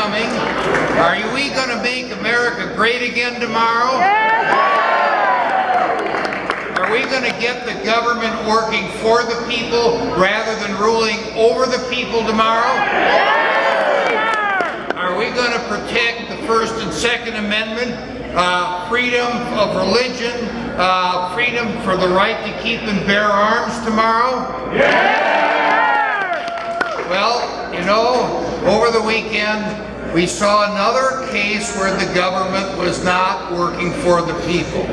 coming. Are we going to make America great again tomorrow? Are we going to get the government working for the people rather than ruling over the people tomorrow? Are we going to protect the First and Second Amendment, freedom of religion, freedom for the right to keep and bear arms tomorrow? Well, you know, over the weekend, we saw another case where the government was not working for the people.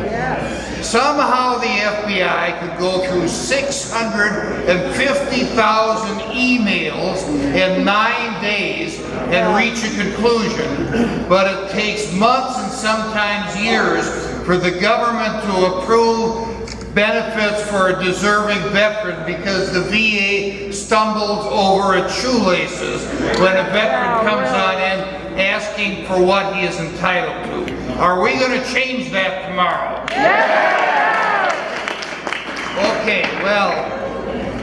Somehow the FBI could go through 650,000 emails in 9 days and reach a conclusion, but it takes months and sometimes years for the government to approve benefits for a deserving veteran because the VA stumbles over its shoelaces when a veteran comes on in asking for what he is entitled to. Are we going to change that tomorrow? Okay, well,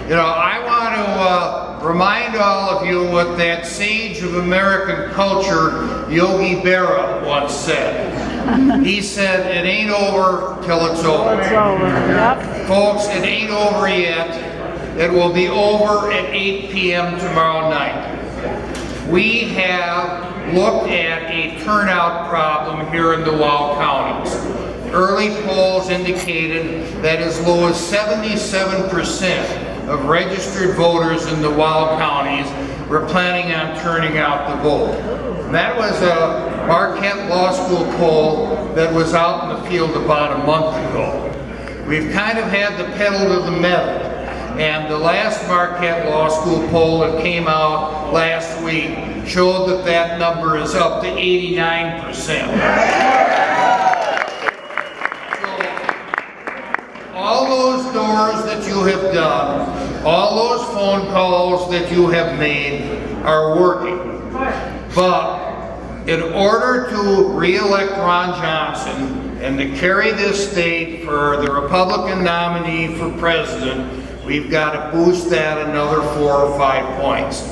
you know, I want to remind all of you what that sage of American culture, Yogi Berra, once said. He said, it ain't over till it's over. It's over. Yep. Folks, it ain't over yet. It will be over at 8 p.m. tomorrow night. We have looked at a turnout problem here in the WOW counties. Early polls indicated that as low as 77% of registered voters in the WOW counties were planning on turning out to vote. And that was a Marquette Law School poll that was out in the field about a month ago. We've kind of had the pedal to the metal. And the last Marquette Law School poll that came out last week showed that that number is up to 89%. So, all those doors that you have done, all those phone calls that you have made are working. But in order to re-elect Ron Johnson and to carry this state for the Republican nominee for president, we've got to boost that another 4 or 5 points.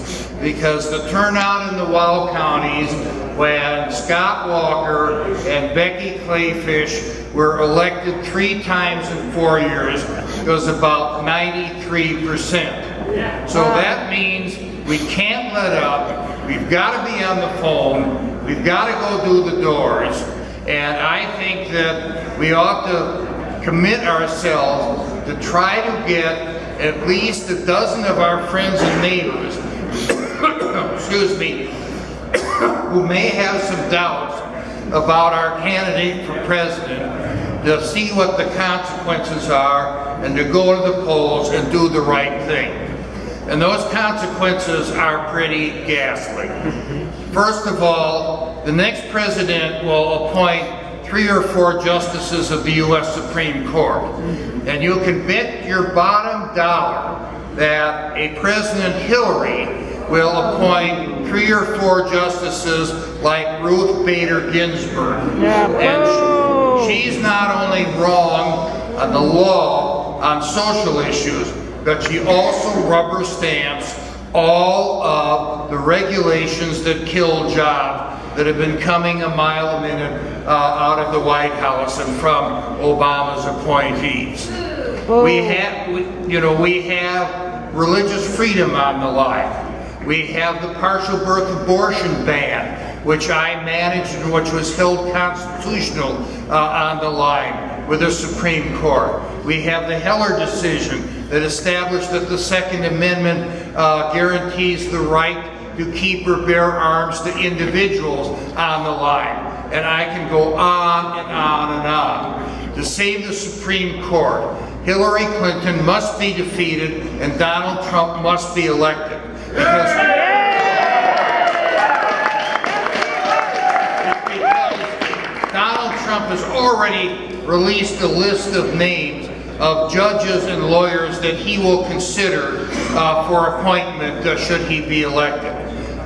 Because the turnout in the WOW counties when Scott Walker and Becky Clayfish were elected 3 times in 4 years was about 93%. So that means we can't let up. We've got to be on the phone. We've got to go do the doors. And I think that we ought to commit ourselves to try to get at least a dozen of our friends and neighbors, excuse me, who may have some doubts about our candidate for president, to see what the consequences are and to go to the polls and do the right thing. And those consequences are pretty ghastly. First of all, the next president will appoint 3 or 4 justices of the U.S. Supreme Court. And you can bet your bottom dollar that a President Hillary will appoint 3 or 4 justices like Ruth Bader Ginsburg. And she's not only wrong on the law on social issues, but she also rubber stamps all of the regulations that kill jobs that have been coming a mile a minute out of the White House and from Obama's appointees. We have religious freedom on the line. We have the partial birth abortion ban, which I managed and which was held constitutional on the line with the Supreme Court. We have the Heller decision that established that the Second Amendment guarantees the right to keep or bear arms to individuals on the line. And I can go on and on and on. To save the Supreme Court, Hillary Clinton must be defeated and Donald Trump must be elected. Because Donald Trump has already released a list of names of judges and lawyers that he will consider for appointment should he be elected.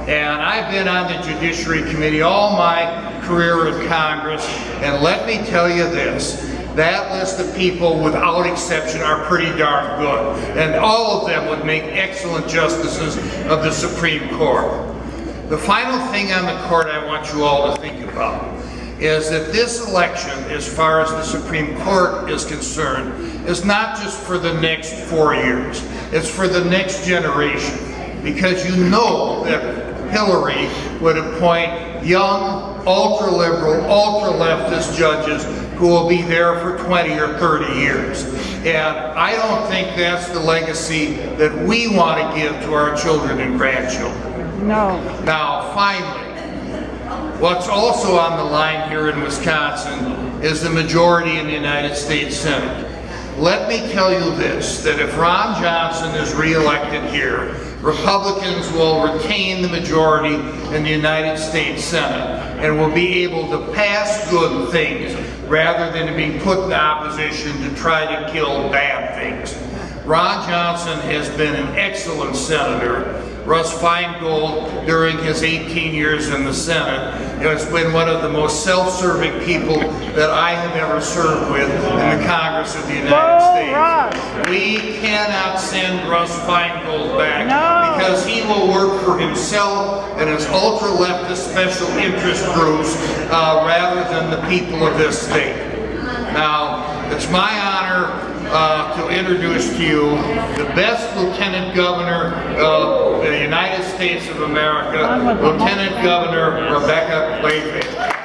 And I've been on the Judiciary Committee all my career in Congress, and let me tell you this, that list of people without exception are pretty darn good, and all of them would make excellent justices of the Supreme Court. The final thing on the court I want you all to think about is that this election, as far as the Supreme Court is concerned, is not just for the next 4 years. It's for the next generation. Because you know that Hillary would appoint young, ultra-liberal, ultra-leftist judges who will be there for 20 or 30 years. And I don't think that's the legacy that we want to give to our children and grandchildren. No. Now, finally, what's also on the line here in Wisconsin is the majority in the United States Senate. Let me tell you this, that if Ron Johnson is reelected here, Republicans will retain the majority in the United States Senate and will be able to pass good things rather than to be put in opposition to try to kill bad things. Ron Johnson has been an excellent senator. Russ Feingold, during his 18 years in the Senate, has been one of the most self-serving people that I have ever served with in the Congress of the United States. We cannot send Russ Feingold back because he will work for himself and his ultra-leftist special interest groups rather than the people of this state. Now, it's my honor to introduce to you the best Lieutenant Governor of the United States of America, Lieutenant Governor Rebecca Layfield.